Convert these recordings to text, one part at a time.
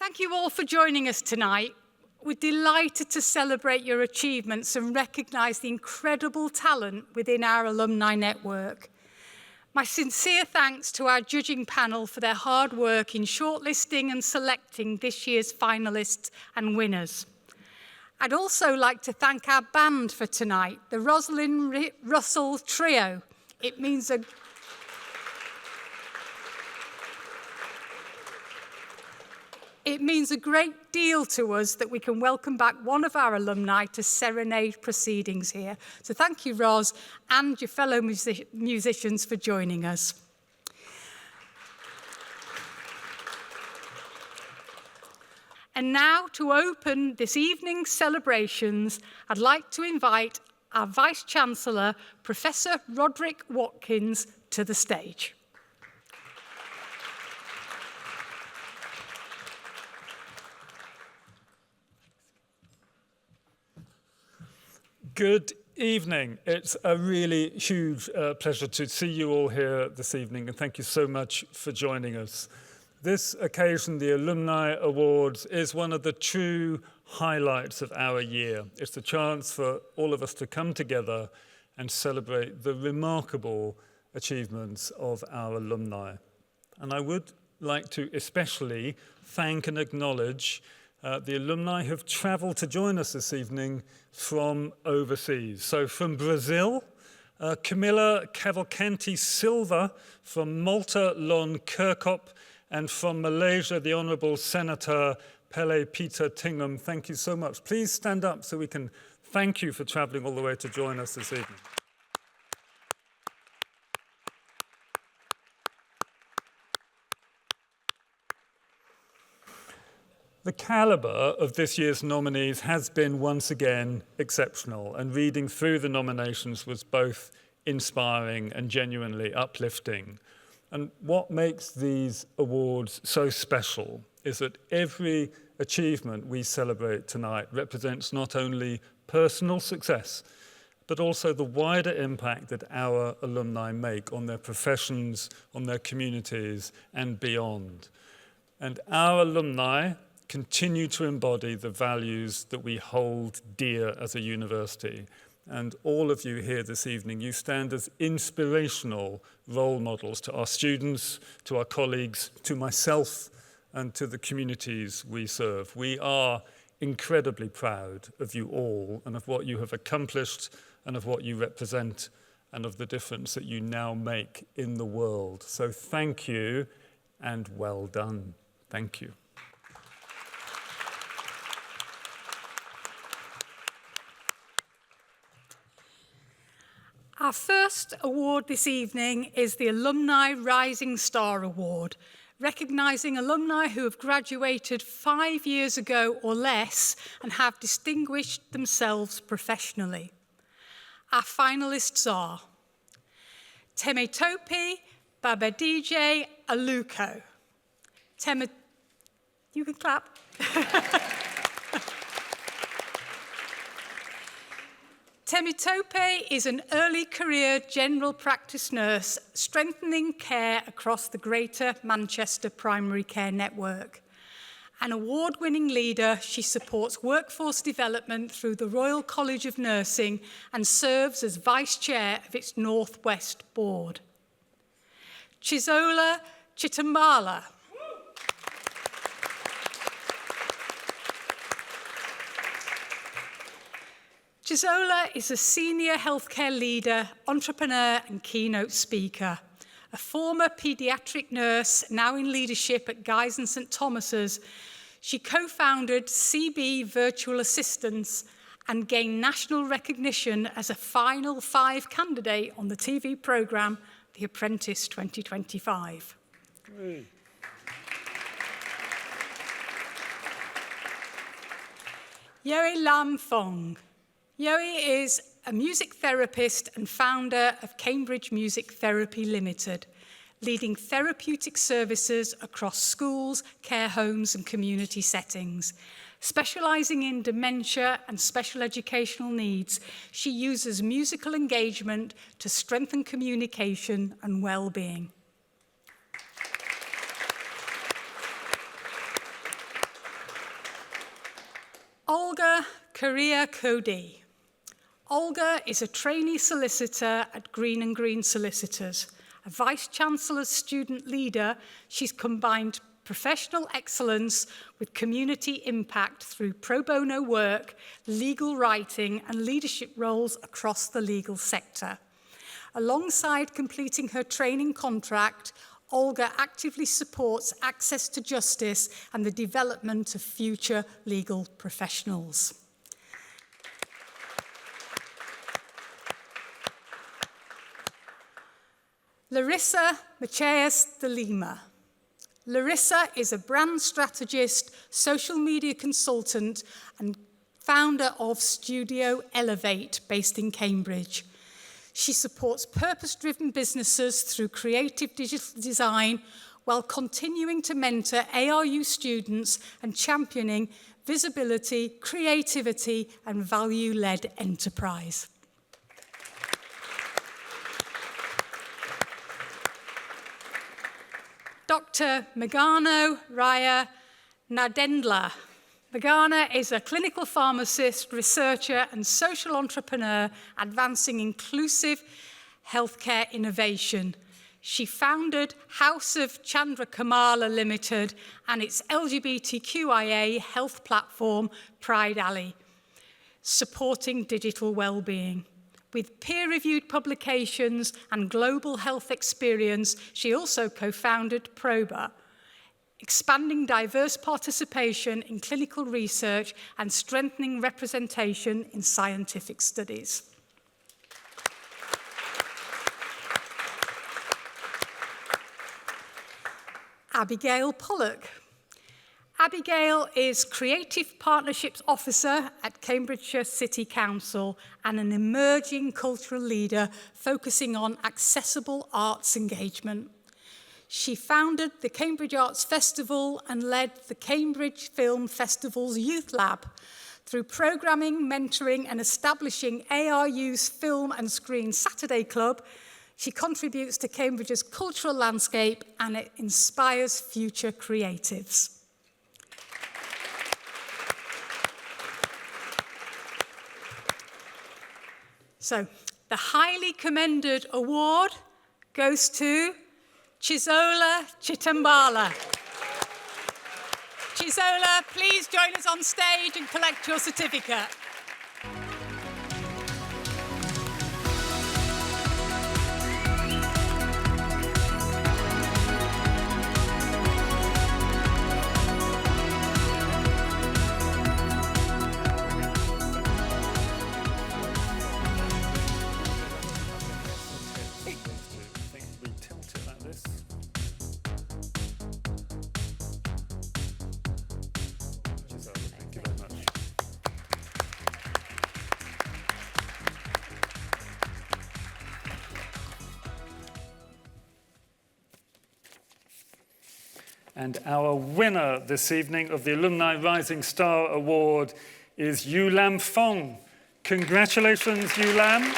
Thank you all for joining us tonight. We're delighted to celebrate your achievements and recognise the incredible talent within our alumni network. My sincere thanks to our judging panel for their hard work in shortlisting and selecting this year's finalists and winners. I'd also like to thank our band for tonight, the Rosalind Russell Trio. It means a great deal to us that we can welcome back one of our alumni to serenade proceedings here. So thank you, Ros, and your fellow musicians for joining us. And now, to open this evening's celebrations, I'd like to invite our Vice-Chancellor, Professor Roderick Watkins, to the stage. Good evening. It's a really huge pleasure to see you all here this evening, and thank you so much for joining us. This occasion, the Alumni Awards, is one of the true highlights of our year. It's the chance for all of us to come together and celebrate the remarkable achievements of our alumni. And I would like to especially thank and acknowledge the alumni who have travelled to join us this evening from overseas. So from Brazil, Camilla Cavalcanti Silva, from Malta, Lon Kirkop, and from Malaysia, the Honourable Senator Pele Peter Tingham. Thank you so much. Please stand up so we can thank you for travelling all the way to join us this evening. The calibre of this year's nominees has been once again exceptional, and reading through the nominations was both inspiring and genuinely uplifting. And what makes these awards so special is that every achievement we celebrate tonight represents not only personal success, but also the wider impact that our alumni make on their professions, on their communities, and beyond. And our alumni continue to embody the values that we hold dear as a university. And all of you here this evening, you stand as inspirational role models to our students, to our colleagues, to myself, and to the communities we serve. We are incredibly proud of you all and of what you have accomplished and of what you represent and of the difference that you now make in the world. So thank you and well done. Thank you. Our first award this evening is the Alumni Rising Star Award, recognising alumni who have graduated 5 years ago or less and have distinguished themselves professionally. Our finalists are Temitope Babadije Aluko. You can clap. Temitope is an early career general practice nurse strengthening care across the Greater Manchester Primary Care Network. An award-winning leader, she supports workforce development through the Royal College of Nursing and serves as Vice Chair of its North West Board. Chizola Chitambala. Chizola is a senior healthcare leader, entrepreneur and keynote speaker. A former paediatric nurse, now in leadership at Guy's and St Thomas's, she co-founded CB Virtual Assistants and gained national recognition as a Final 5 candidate on the TV programme The Apprentice 2025. Hey. Yoe Lam Fong. Yoe is a music therapist and founder of Cambridge Music Therapy Limited, leading therapeutic services across schools, care homes and community settings. Specialising in dementia and special educational needs, she uses musical engagement to strengthen communication and well-being. Olga Correa Cody. Olga is a trainee solicitor at Green & Green Solicitors. A Vice-Chancellor's student leader, she's combined professional excellence with community impact through pro bono work, legal writing, and leadership roles across the legal sector. Alongside completing her training contract, Olga actively supports access to justice and the development of future legal professionals. Larissa Macias de Lima. Larissa is a brand strategist, social media consultant, and founder of Studio Elevate, based in Cambridge. She supports purpose-driven businesses through creative digital design while continuing to mentor ARU students and championing visibility, creativity, and value-led enterprise. Dr. Meghana Raya Nadendla. Meghana is a clinical pharmacist, researcher, and social entrepreneur advancing inclusive healthcare innovation. She founded House of Chandra Kamala Limited and its LGBTQIA health platform, Pride Alley, supporting digital well-being. With peer-reviewed publications and global health experience, she also co-founded Proba, expanding diverse participation in clinical research and strengthening representation in scientific studies. Abigail Pollock. Abigail is Creative Partnerships Officer at Cambridgeshire City Council and an emerging cultural leader focusing on accessible arts engagement. She founded the Cambridge Arts Festival and led the Cambridge Film Festival's Youth Lab. Through programming, mentoring, and establishing ARU's Film and Screen Saturday Club, she contributes to Cambridge's cultural landscape and it inspires future creatives. So, the highly commended award goes to Chizola Chitambala. Chizola, please join us on stage and collect your certificate. And our winner this evening of the Alumni Rising Star Award is Yulam Fong. Congratulations, Yulam.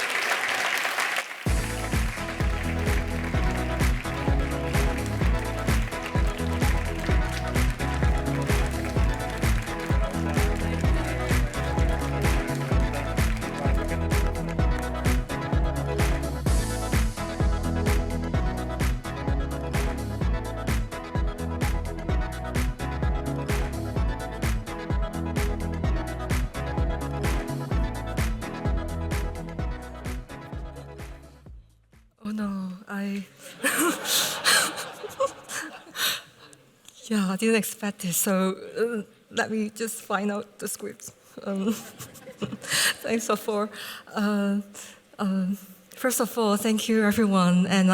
Yeah, I didn't expect it, so let me just find out the script. Thanks for. First of all, thank you everyone, and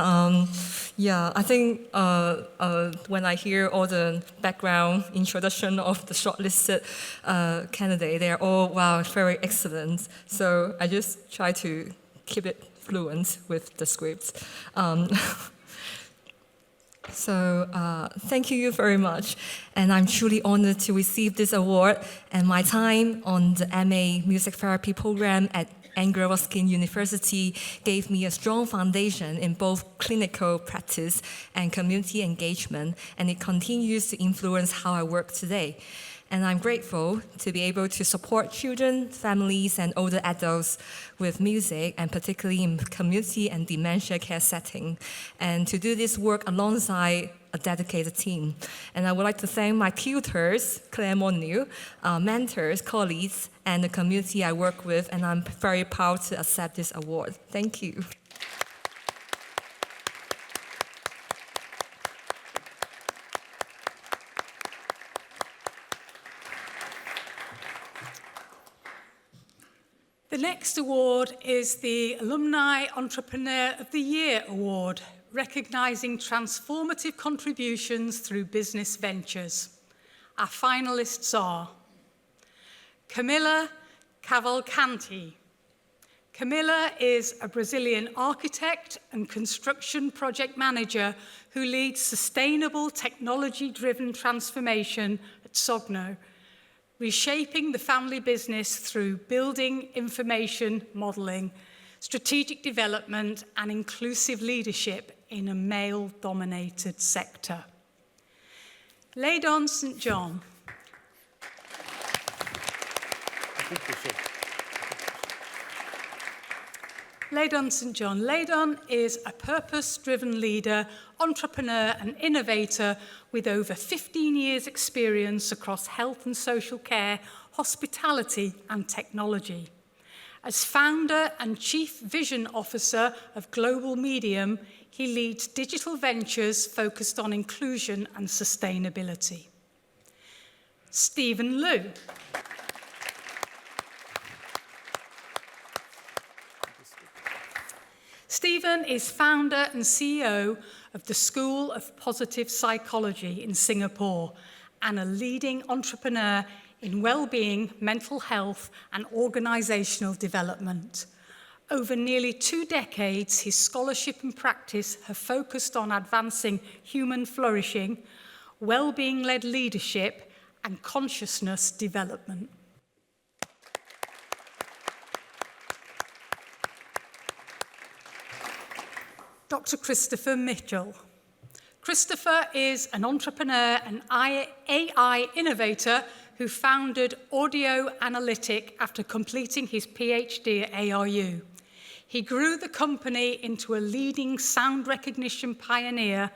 yeah, I think when I hear all the background introduction of the shortlisted candidate, they are all wow, very excellent. So I just try to keep it fluent with the script. So thank you very much, and I'm truly honored to receive this award, and my time on the MA Music Therapy program at Anglia Ruskin University gave me a strong foundation in both clinical practice and community engagement, and it continues to influence how I work today. And I'm grateful to be able to support children, families, and older adults with music, and particularly in community and dementia care setting, and to do this work alongside a dedicated team. And I would like to thank my tutors, Claire Monneau, mentors, colleagues, and the community I work with, and I'm very proud to accept this award. Thank you. The next award is the Alumni Entrepreneur of the Year Award, recognising transformative contributions through business ventures. Our finalists are Camila Cavalcanti. Camila is a Brazilian architect and construction project manager who leads sustainable technology-driven transformation at Sogno, reshaping the family business through building information modelling, strategic development, and inclusive leadership in a male-dominated sector. Laydon St. John. Laydon St. John. Laydon is a purpose-driven leader, entrepreneur and innovator with over 15 years' experience across health and social care, hospitality and technology. As founder and chief vision officer of Global Medium, he leads digital ventures focused on inclusion and sustainability. Stephen Liu. Stephen is founder and CEO of the School of Positive Psychology in Singapore and a leading entrepreneur in well-being, mental health, and organisational development. Over nearly 2 decades, his scholarship and practice have focused on advancing human flourishing, well-being-led leadership, and consciousness development. Dr. Christopher Mitchell. Christopher is an entrepreneur and AI innovator who founded Audio Analytic after completing his PhD at ARU. He grew the company into a leading sound recognition pioneer,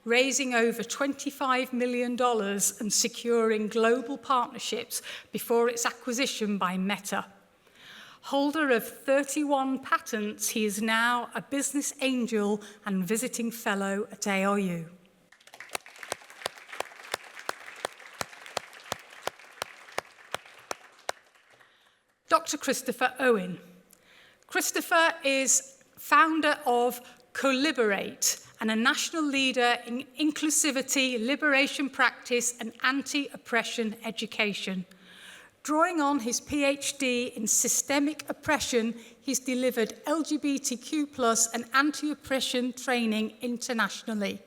raising over $25 million and securing global partnerships before its acquisition by Meta. Holder of 31 patents, he is now a business angel and visiting fellow at ARU. Dr. Christopher Owen. Christopher is founder of Coliberate and a national leader in inclusivity, liberation practice, and anti-oppression education. Drawing on his PhD in systemic oppression, he's delivered LGBTQ+ and anti-oppression training internationally.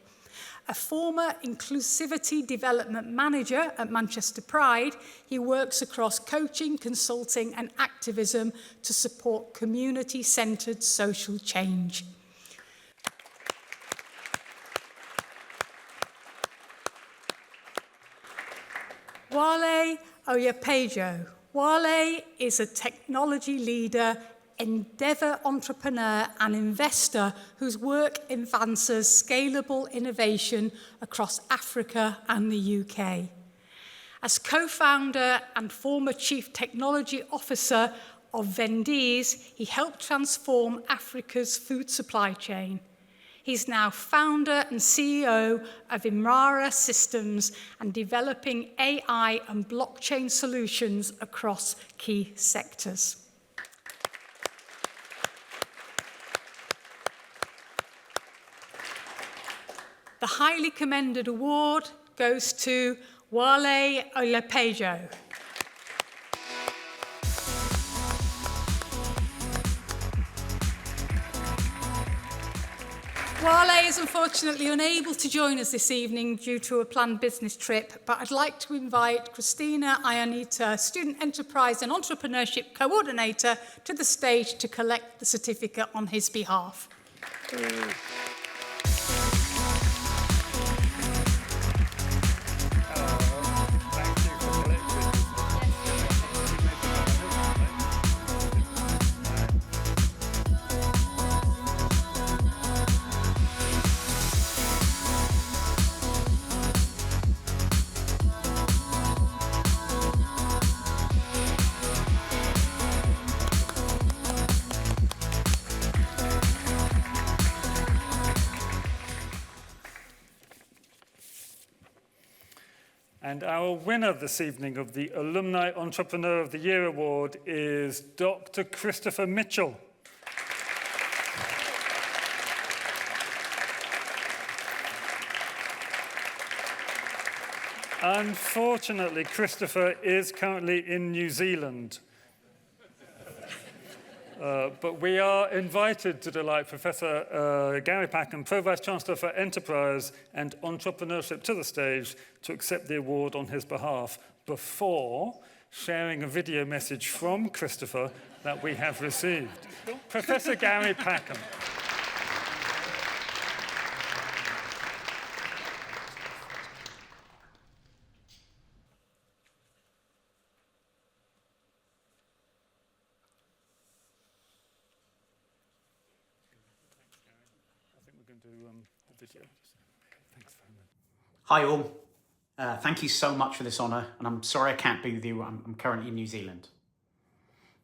A former inclusivity development manager at Manchester Pride, he works across coaching, consulting, and activism to support community-centred social change. Wale Oyepeju. Wale is a technology leader, endeavour entrepreneur and investor whose work advances scalable innovation across Africa and the UK. As co-founder and former chief technology officer of Vendees, he helped transform Africa's food supply chain. He's now founder and CEO of Imrara Systems and developing AI and blockchain solutions across key sectors. The highly commended award goes to Wale Oyepeju. Wale is unfortunately unable to join us this evening due to a planned business trip, but I'd like to invite Christina Ionita, Student Enterprise and Entrepreneurship Coordinator, to the stage to collect the certificate on his behalf. Thank you for collecting. And our winner this evening of the Alumni Entrepreneur of the Year Award is Dr. Christopher Mitchell. Unfortunately, Christopher is currently in New Zealand. But we are invited to delight Professor Gary Packham, Pro-Vice Chancellor for Enterprise and Entrepreneurship, to the stage to accept the award on his behalf before sharing a video message from Christopher that we have received. Professor Gary Packham. The video. Thanks very much. Hi all, thank you so much for this honour, and I'm sorry I can't be with you. I'm currently in New Zealand.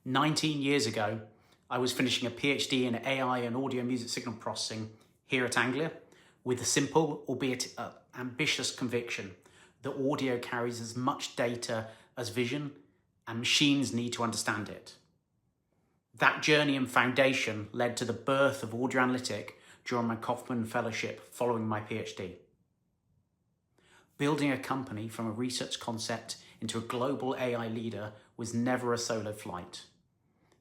19 years ago, I was finishing a PhD in AI and audio music signal processing here at Anglia with a simple, albeit ambitious conviction that audio carries as much data as vision and machines need to understand it. That journey and foundation led to the birth of Audio Analytic during my Kaufman Fellowship following my PhD. Building a company from a research concept into a global AI leader was never a solo flight.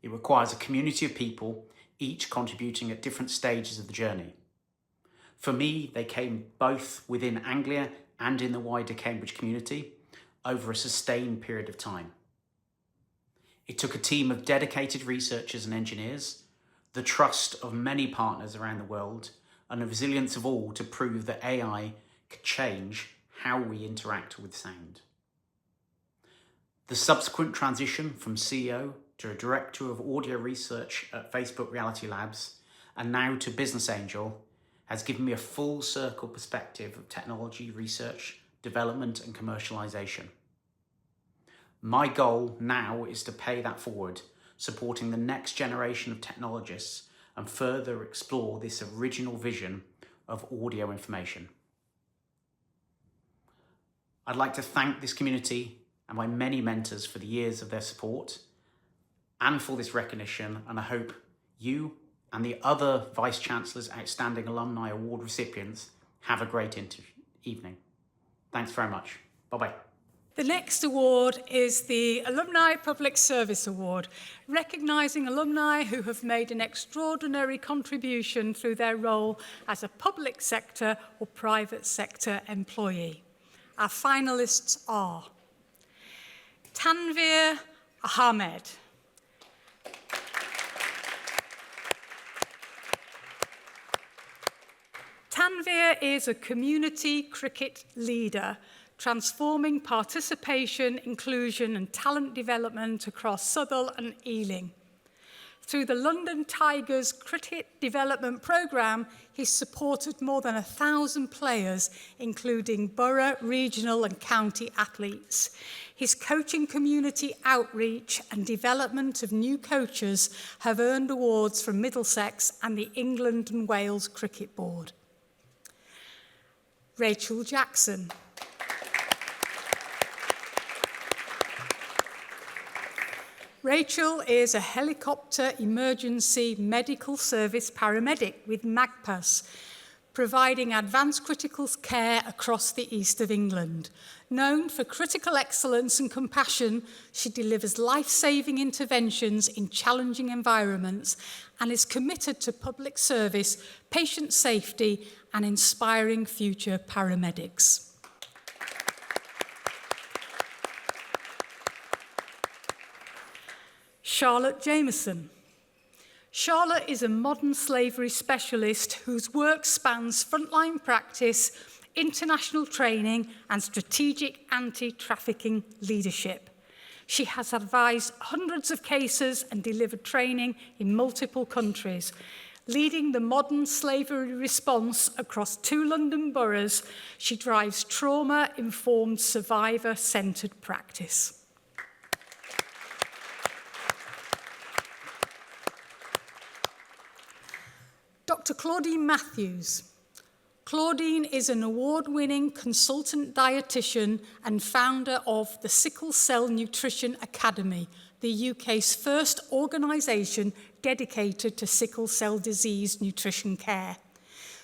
It requires a community of people, each contributing at different stages of the journey. For me, they came both within Anglia and in the wider Cambridge community over a sustained period of time. It took a team of dedicated researchers and engineers, the trust of many partners around the world, and the resilience of all to prove that AI could change how we interact with sound. The subsequent transition from CEO to a Director of Audio Research at Facebook Reality Labs, and now to Business Angel, has given me a full circle perspective of technology research, development and commercialization. My goal now is to pay that forward, supporting the next generation of technologists and further explore this original vision of audio information. I'd like to thank this community and my many mentors for the years of their support and for this recognition, and I hope you and the other Vice Chancellor's Outstanding Alumni Award recipients have a great evening. Thanks very much. Bye-bye. The next award is the Alumni Public Service Award, recognising alumni who have made an extraordinary contribution through their role as a public sector or private sector employee. Our finalists are Tanvir Ahmed, Tanvir is a community cricket leader, transforming participation, inclusion and talent development across Southall and Ealing. Through the London Tigers Cricket Development Programme, he's supported more than 1,000 players, including borough, regional and county athletes. His coaching community outreach and development of new coaches have earned awards from Middlesex and the England and Wales Cricket Board. Rachel Jackson. Rachel is a helicopter emergency medical service paramedic with MAGPAS, providing advanced critical care across the east of England. Known for critical excellence and compassion, she delivers life-saving interventions in challenging environments and is committed to public service, patient safety, and inspiring future paramedics. Charlotte Jamieson. Charlotte is a modern slavery specialist whose work spans frontline practice, international training, and strategic anti-trafficking leadership. She has advised hundreds of cases and delivered training in multiple countries. Leading the modern slavery response across 2 London boroughs, she drives trauma-informed, survivor-centred practice. Dr. Claudine Matthews. Claudine is an award-winning consultant dietitian and founder of the Sickle Cell Nutrition Academy, the UK's first organisation dedicated to sickle cell disease nutrition care.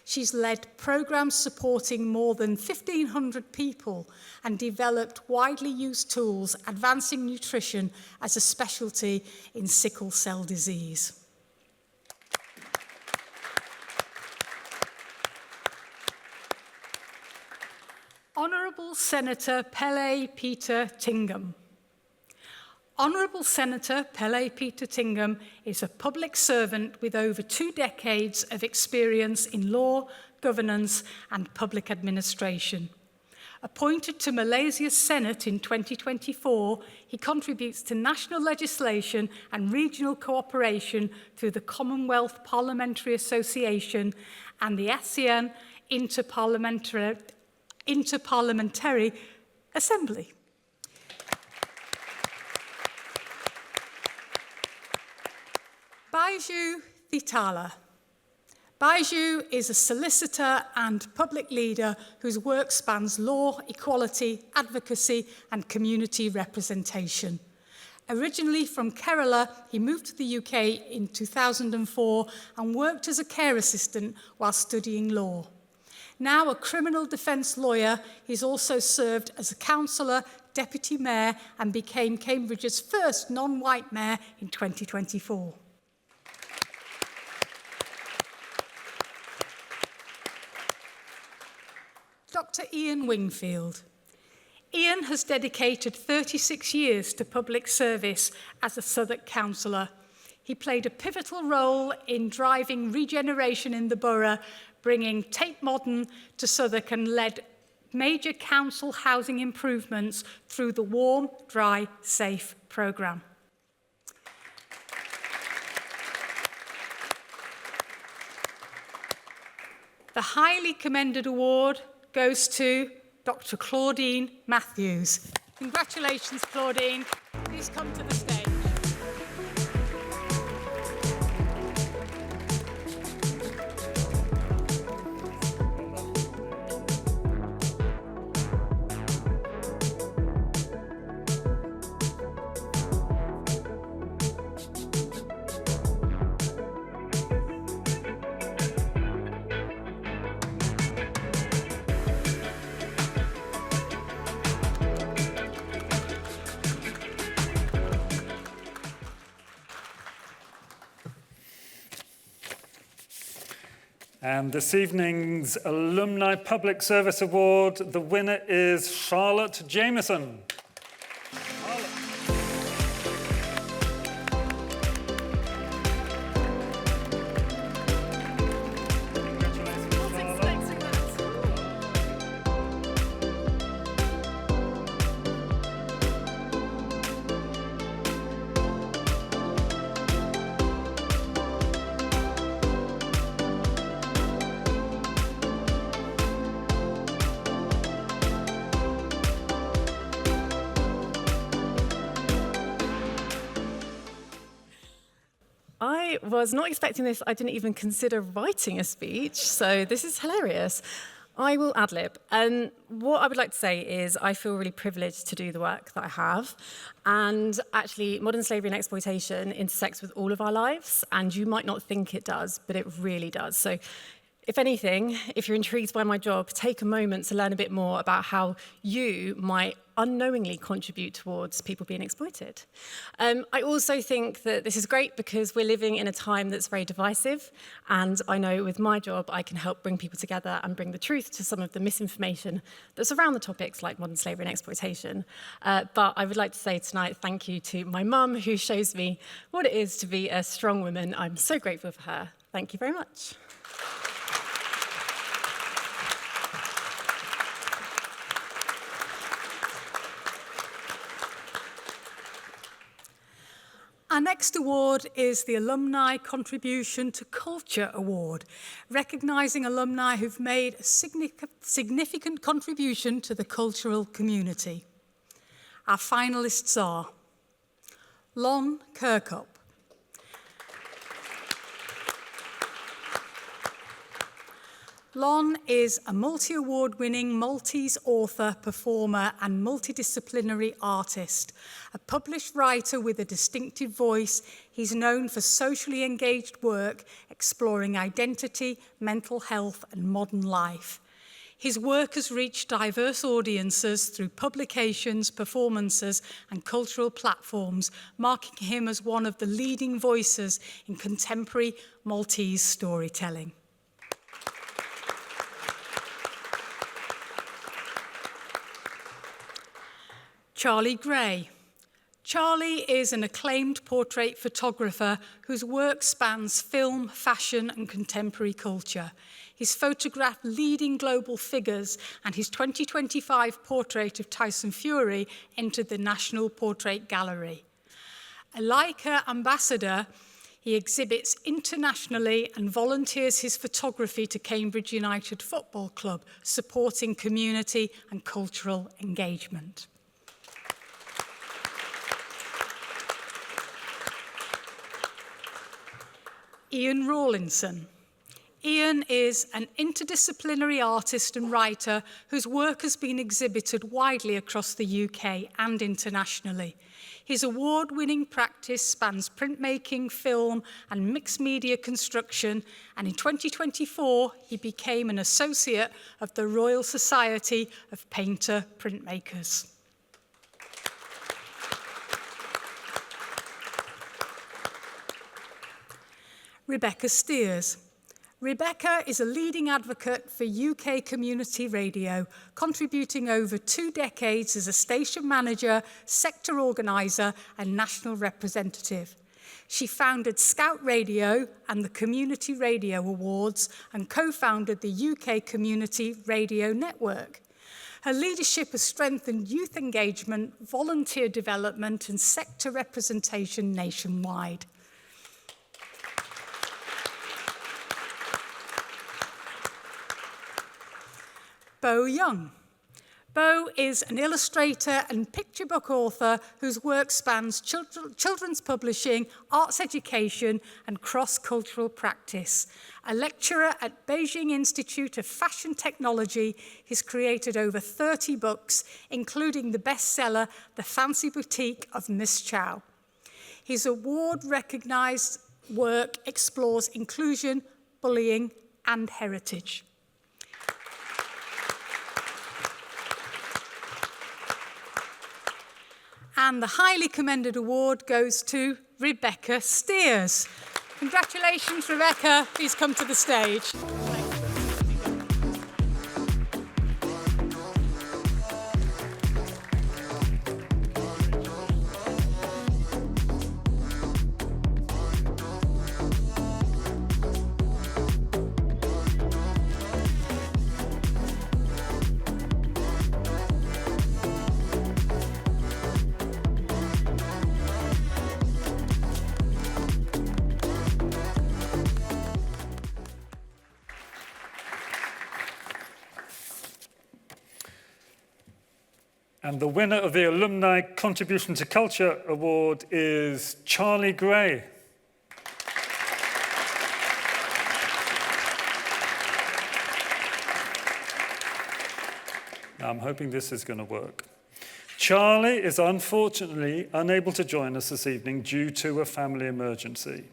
She's led programmes supporting more than 1,500 people and developed widely used tools advancing nutrition as a specialty in sickle cell disease. Honourable Senator Pele Peter Tingham. Honourable Senator Pele Peter Tingham is a public servant with over 2 decades of experience in law, governance and public administration. Appointed to Malaysia's Senate in 2024, he contributes to national legislation and regional cooperation through the Commonwealth Parliamentary Association and the ASEAN Interparliamentary Assembly. Baiju Thitala. Baiju is a solicitor and public leader whose work spans law, equality, advocacy and community representation. Originally from Kerala, he moved to the UK in 2004 and worked as a care assistant while studying law. Now a criminal defence lawyer, he's also served as a councillor, deputy mayor and became Cambridge's first non-white mayor in 2024. Dr. Ian Wingfield. Ian has dedicated 36 years to public service as a Southwark councillor. He played a pivotal role in driving regeneration in the borough, bringing Tate Modern to Southwark and led major council housing improvements through the Warm, Dry, Safe programme. The highly commended award goes to Dr. Claudine Matthews. Congratulations, Claudine. Please come to the stage. And this evening's Alumni Public Service Award, the winner is Charlotte Jamieson. I was not expecting this. I didn't even consider writing a speech, so this is hilarious. I will ad-lib. And what I would like to say is I feel really privileged to do the work that I have. And actually, modern slavery and exploitation intersects with all of our lives, and you might not think it does, but it really does. So if anything, if you're intrigued by my job, take a moment to learn a bit more about how you might unknowingly contribute towards people being exploited. I also think that this is great because we're living in a time that's very divisive, and I know with my job I can help bring people together and bring the truth to some of the misinformation that's around the topics like modern slavery and exploitation. But I would like to say tonight thank you to my mum, who shows me what it is to be a strong woman. I'm so grateful for her. Thank you very much. Our next award is the Alumni Contribution to Culture Award, recognising alumni who've made a significant contribution to the cultural community. Our finalists are Lon Kirkup, Lon is a multi-award-winning Maltese author, performer and multidisciplinary artist. A published writer with a distinctive voice, he's known for socially engaged work exploring identity, mental health and modern life. His work has reached diverse audiences through publications, performances and cultural platforms, marking him as one of the leading voices in contemporary Maltese storytelling. Charlie Gray. Charlie is an acclaimed portrait photographer whose work spans film, fashion and contemporary culture. He's photographed leading global figures, and his 2025 portrait of Tyson Fury entered the National Portrait Gallery. A Leica ambassador, he exhibits internationally and volunteers his photography to Cambridge United Football Club, supporting community and cultural engagement. Ian Rawlinson. Ian is an interdisciplinary artist and writer whose work has been exhibited widely across the UK and internationally. His award-winning practice spans printmaking, film and mixed media construction, and in 2024 he became an associate of the Royal Society of Painter Printmakers. Rebecca Steers. Rebecca is a leading advocate for UK community radio, contributing over 2 decades as a station manager, sector organiser and national representative. She founded Scout Radio and the Community Radio Awards and co-founded the UK Community Radio Network. Her leadership has strengthened youth engagement, volunteer development and sector representation nationwide. Bo Young. Bo is an illustrator and picture book author whose work spans children's publishing, arts education and cross-cultural practice. A lecturer at Beijing Institute of Fashion Technology, he's created over 30 books, including the bestseller, The Fancy Boutique of Miss Chow. His award-recognized work explores inclusion, bullying and heritage. And the highly commended award goes to Rebecca Steers. Congratulations, Rebecca. Please come to the stage. And the winner of the Alumni Contribution to Culture Award is Charlie Gray. Now, I'm hoping this is going to work. Charlie is unfortunately unable to join us this evening due to a family emergency.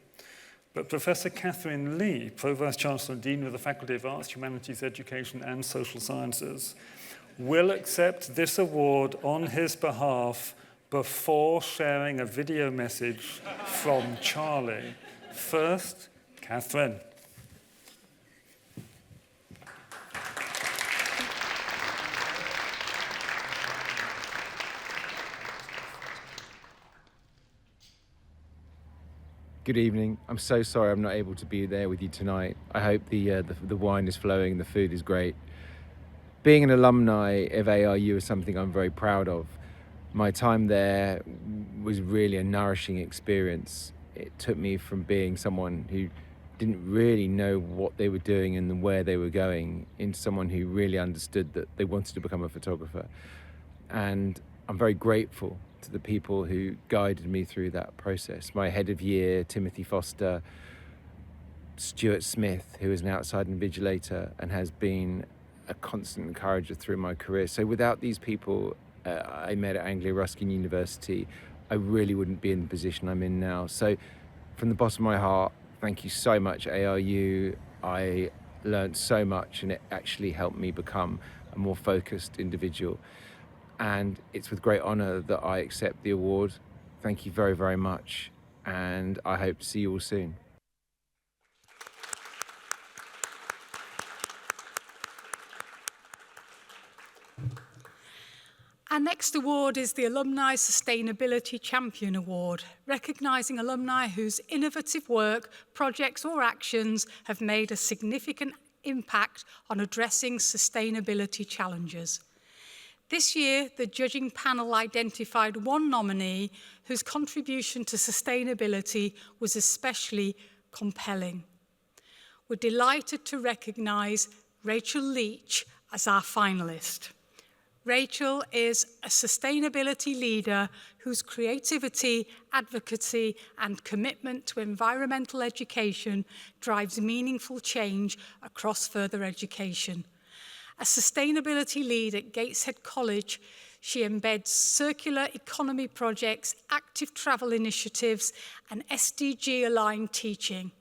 But Professor Catherine Lee, Pro-Vice Chancellor and Dean of the Faculty of Arts, Humanities, Education and Social Sciences, will accept this award on his behalf before sharing a video message from Charlie. First, Catherine. Good evening. I'm so sorry I'm not able to be there with you tonight. I hope the wine is flowing, the food is great. Being an alumni of ARU is something I'm very proud of. My time there was really a nourishing experience. It took me from being someone who didn't really know what they were doing and where they were going into someone who really understood that they wanted to become a photographer. And I'm very grateful to the people who guided me through that process. My head of year, Timothy Foster, Stuart Smith, who is an outside invigilator and has been a constant encourager through my career. So without these people I met at Anglia Ruskin University, I really wouldn't be in the position I'm in now. So from the bottom of my heart, thank you so much, ARU. I learned so much, and it actually helped me become a more focused individual. And it's with great honour that I accept the award. Thank you very, very much, and I hope to see you all soon. Our next award is the Alumni Sustainability Champion Award, recognising alumni whose innovative work, projects or actions have made a significant impact on addressing sustainability challenges. This year, the judging panel identified one nominee whose contribution to sustainability was especially compelling. We're delighted to recognise Rachel Leach as our finalist. Rachel is a sustainability leader whose creativity, advocacy, and commitment to environmental education drives meaningful change across further education. A sustainability lead at Gateshead College, she embeds circular economy projects, active travel initiatives, and SDG-aligned teaching.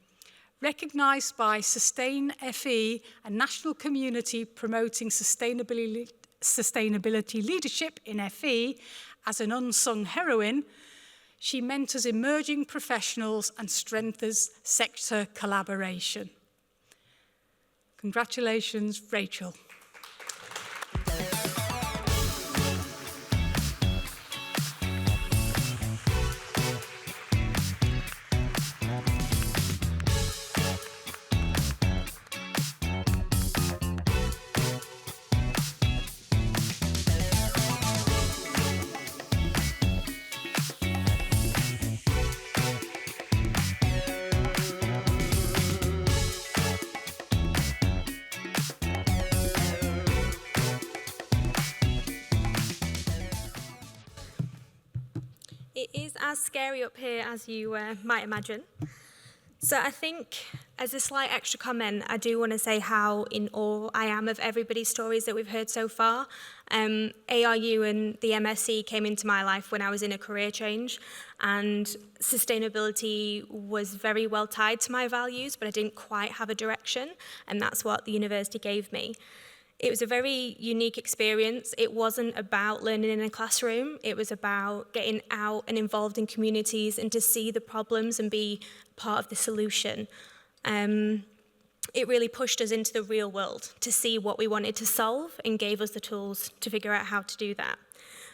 Recognised by Sustain FE, a national community promoting sustainability leadership in FE as an unsung heroine, she mentors emerging professionals and strengthens sector collaboration. Congratulations, Rachel. It is as scary up here as you might imagine. So I think, as a slight extra comment, I do want to say how in awe I am of everybody's stories that we've heard so far. ARU and the MSc came into my life when I was in a career change, and sustainability was very well tied to my values, but I didn't quite have a direction, and that's what the university gave me. It was a very unique experience. It wasn't about learning in a classroom. It was about getting out and involved in communities and to see the problems and be part of the solution. It really pushed us into the real world to see what we wanted to solve and gave us the tools to figure out how to do that.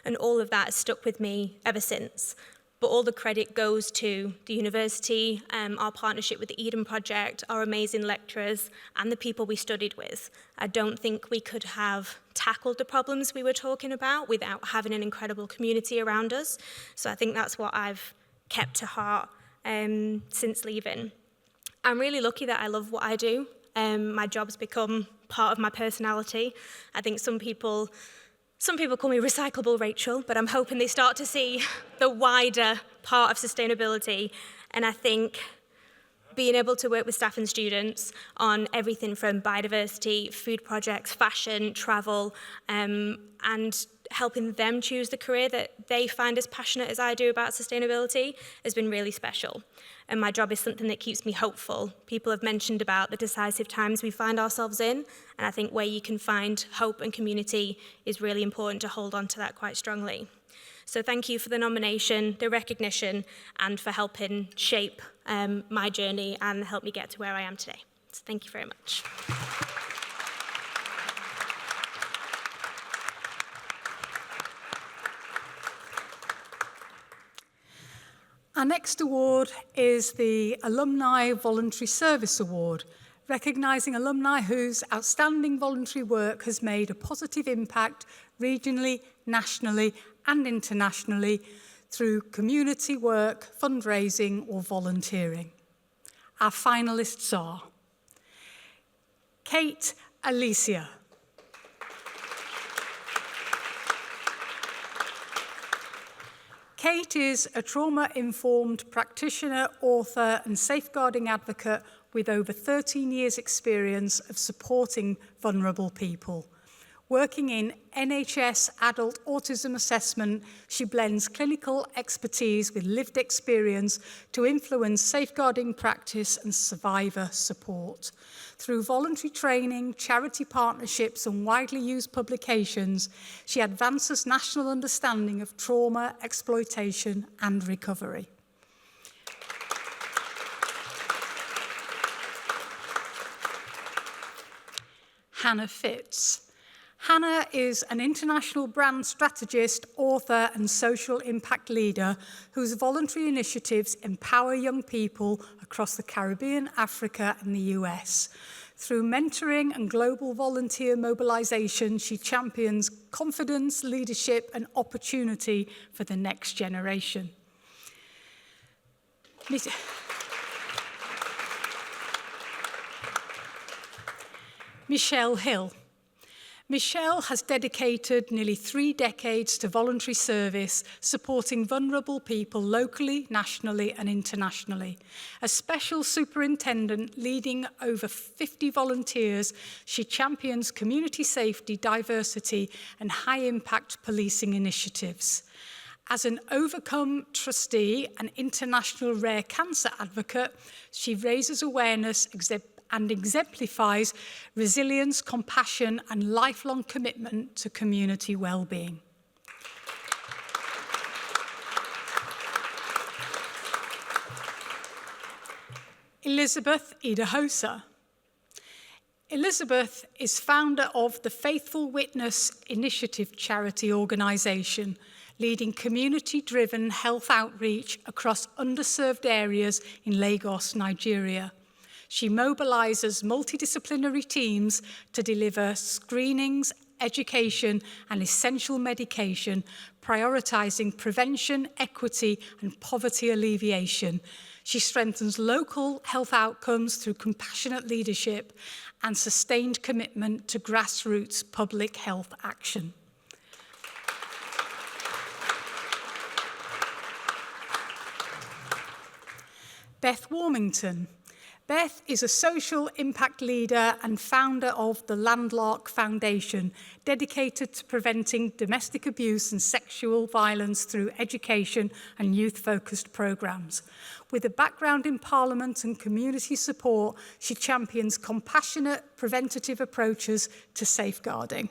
And all of that has stuck with me ever since. But all the credit goes to the university, our partnership with the Eden Project, our amazing lecturers, and the people we studied with. I don't think we could have tackled the problems we were talking about without having an incredible community around us. So I think that's what I've kept to heart since leaving. I'm really lucky that I love what I do. My job's become part of my personality. I think some people call me Recyclable Rachel, but I'm hoping they start to see the wider part of sustainability. And I think being able to work with staff and students on everything from biodiversity, food projects, fashion, travel, and helping them choose the career that they find as passionate as I do about sustainability has been really special. And my job is something that keeps me hopeful. People have mentioned about the decisive times we find ourselves in, and I think where you can find hope and community is really important to hold on to that quite strongly. So thank you for the nomination, the recognition, and for helping shape my journey and help me get to where I am today. So thank you very much. Our next award is the Alumni Voluntary Service Award, recognising alumni whose outstanding voluntary work has made a positive impact regionally, nationally and internationally through community work, fundraising or volunteering. Our finalists are Kate Alicia, Kate is a trauma-informed practitioner, author and safeguarding advocate with over 13 years' experience of supporting vulnerable people. Working in NHS adult autism assessment, she blends clinical expertise with lived experience to influence safeguarding practice and survivor support. Through voluntary training, charity partnerships, and widely used publications, she advances national understanding of trauma, exploitation, and recovery. Hannah Fitz. Hannah is an international brand strategist, author, and social impact leader whose voluntary initiatives empower young people across the Caribbean, Africa, and the US. Through mentoring and global volunteer mobilization, she champions confidence, leadership, and opportunity for the next generation. Michelle Hill. Michelle has dedicated nearly 3 decades to voluntary service, supporting vulnerable people locally, nationally, and internationally. As Special Superintendent leading over 50 volunteers, she champions community safety, diversity, and high-impact policing initiatives. As an Overcome trustee and international rare cancer advocate, she raises awareness and exemplifies resilience, compassion, and lifelong commitment to community well-being. Elizabeth Idahosa. Elizabeth is founder of the Faithful Witness Initiative charity organisation, leading community-driven health outreach across underserved areas in Lagos, Nigeria. She mobilises multidisciplinary teams to deliver screenings, education, and essential medication, prioritising prevention, equity, and poverty alleviation. She strengthens local health outcomes through compassionate leadership and sustained commitment to grassroots public health action. Beth Warmington. Beth is a social impact leader and founder of the Landlark Foundation, dedicated to preventing domestic abuse and sexual violence through education and youth-focused programmes. With a background in Parliament and community support, she champions compassionate, preventative approaches to safeguarding.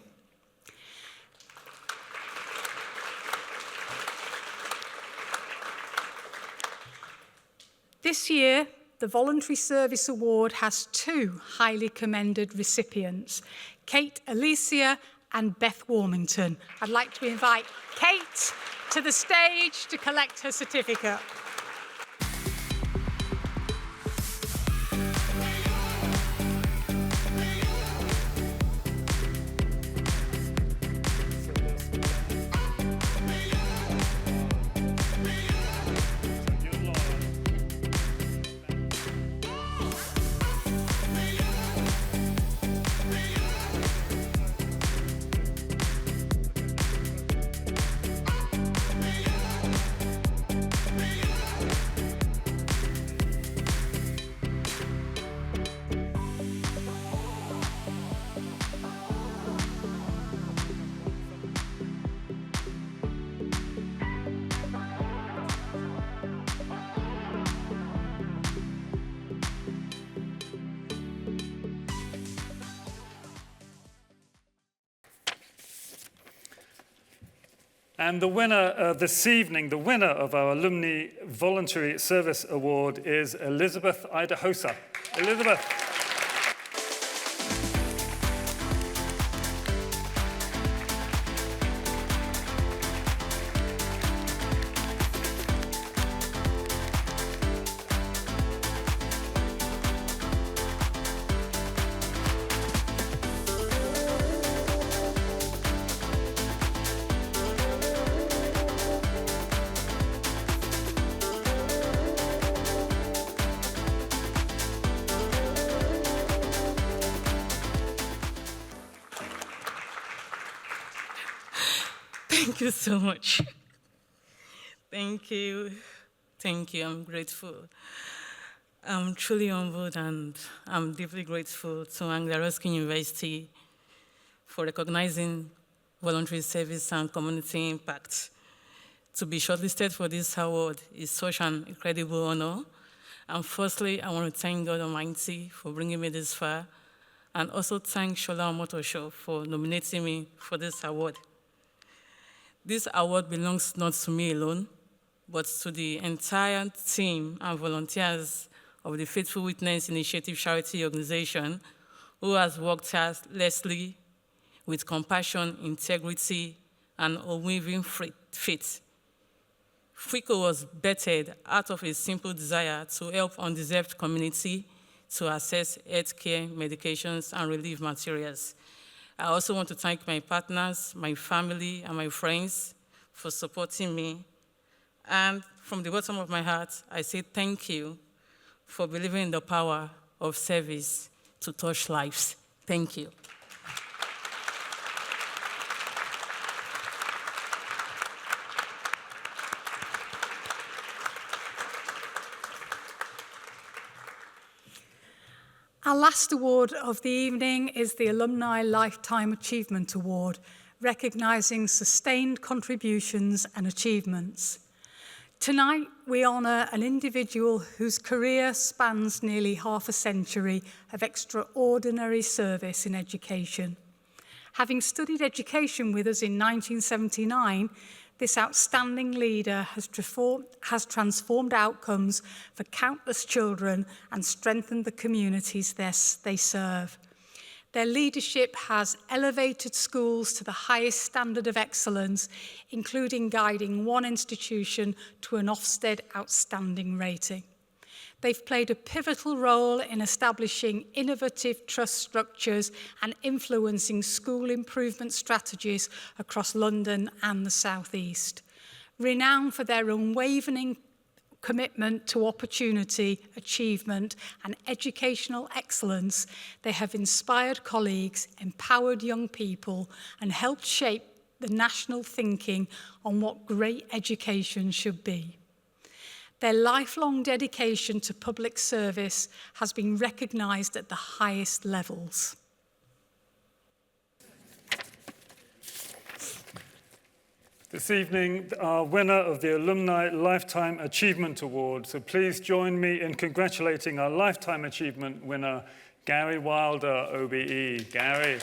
This year, the Voluntary Service Award has 2 highly commended recipients, Kate Alicia and Beth Warmington. I'd like to invite Kate to the stage to collect her certificate. And the winner this evening, the winner of our Alumni Voluntary Service Award is Elizabeth Idahosa. Elizabeth. Thank you so much. Thank you. Thank you. I'm grateful. I'm truly humbled and I'm deeply grateful to Anglia Ruskin University for recognizing voluntary service and community impact. To be shortlisted for this award is such an incredible honor. And firstly, I want to thank God Almighty for bringing me this far, and also thank Shola Omotosho for nominating me for this award. This award belongs not to me alone, but to the entire team and volunteers of the Faithful Witness Initiative charity organization, who has worked tirelessly with compassion, integrity, and unwavering faith. FICO was birthed out of a simple desire to help undeserved community to access healthcare, medications, and relief materials. I also want to thank my partners, my family, and my friends for supporting me. And from the bottom of my heart, I say thank you for believing in the power of service to touch lives. Thank you. Our last award of the evening is the Alumni Lifetime Achievement Award, recognising sustained contributions and achievements. Tonight, we honour an individual whose career spans nearly half a century of extraordinary service in education. Having studied education with us in 1979, this outstanding leader has transformed outcomes for countless children and strengthened the communities they serve. Their leadership has elevated schools to the highest standard of excellence, including guiding one institution to an Ofsted outstanding rating. They've played a pivotal role in establishing innovative trust structures and influencing school improvement strategies across London and the South East. Renowned for their unwavering commitment to opportunity, achievement, and educational excellence, they have inspired colleagues, empowered young people, and helped shape the national thinking on what great education should be. Their lifelong dedication to public service has been recognised at the highest levels. This evening, our winner of the Alumni Lifetime Achievement Award. So please join me in congratulating our Lifetime Achievement winner, Gary Wilder, OBE. Gary.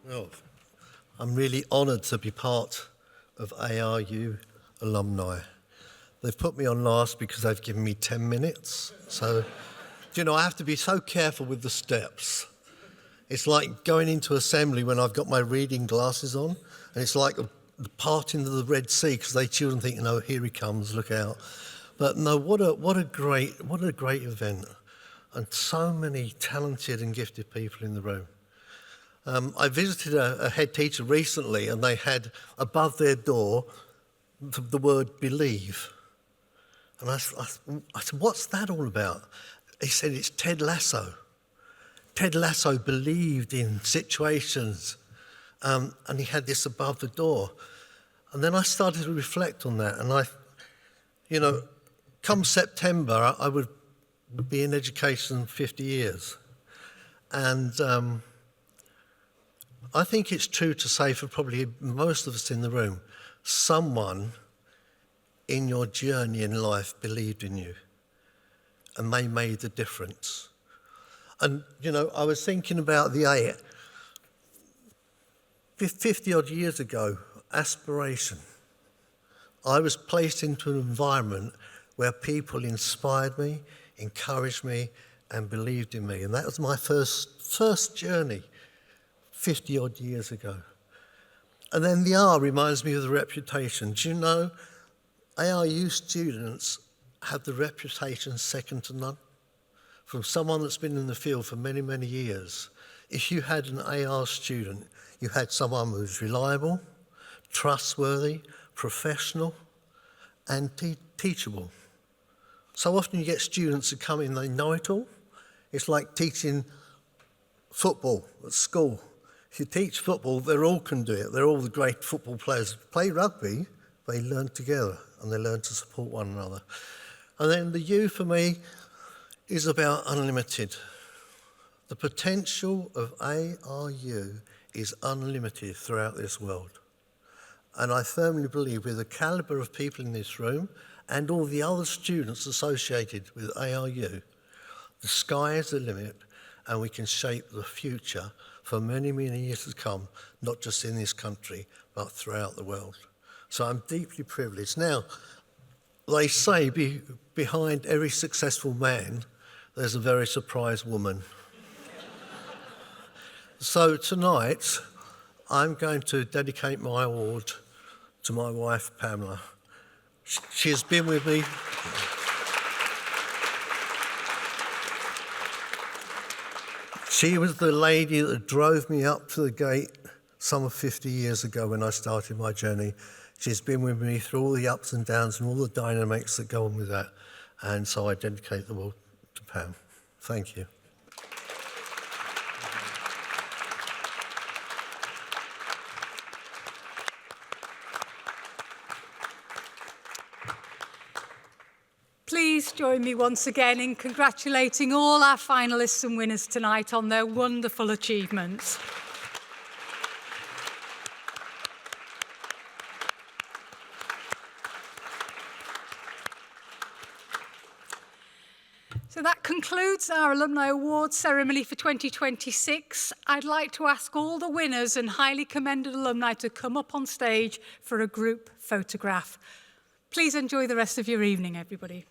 Well, I'm really honoured to be part of ARU alumni. They've put me on last because they've given me 10 minutes. So, you know, I have to be so careful with the steps. It's like going into assembly when I've got my reading glasses on, and it's like the parting of the Red Sea because they children think, you know, here he comes, look out. But no, what a great event, and so many talented and gifted people in the room. I visited a head teacher recently, and they had above their door the word believe. And I said, what's that all about? He said, it's Ted Lasso. Ted Lasso believed in situations, and he had this above the door. And then I started to reflect on that, and you know, come September, I would be in education 50 years. And I think it's true to say for probably most of us in the room, someone in your journey in life believed in you, and they made the difference. And, you know, I was thinking about the 50 odd years ago, aspiration. I was placed into an environment where people inspired me, encouraged me, and believed in me. And that was my first journey 50 odd years ago. And then the R reminds me of the reputation. Do you know ARU students have the reputation second to none. From someone that's been in the field for many, many years, if you had an AR student, you had someone who was reliable, trustworthy, professional, and teachable. So often you get students who come in, they know it all. It's like teaching football at school. If you teach football, they all can do it. They're all the great football players. Play rugby, they learn together and they learn to support one another. And then the U for me is about unlimited. The potential of ARU is unlimited throughout this world. And I firmly believe with the calibre of people in this room and all the other students associated with ARU, the sky is the limit and we can shape the future for many, many years to come, not just in this country, but throughout the world. So I'm deeply privileged. Now, they say behind every successful man, there's a very surprised woman. So tonight, I'm going to dedicate my award to my wife, Pamela. She has been with me. She was the lady that drove me up to the gate some 50 years ago when I started my journey. She's been with me through all the ups and downs and all the dynamics that go on with that. And so I dedicate the award to Pam. Thank you. Please join me once again in congratulating all our finalists and winners tonight on their wonderful achievements. So that concludes our Alumni Awards ceremony for 2026. I'd like to ask all the winners and highly commended alumni to come up on stage for a group photograph. Please enjoy the rest of your evening, everybody.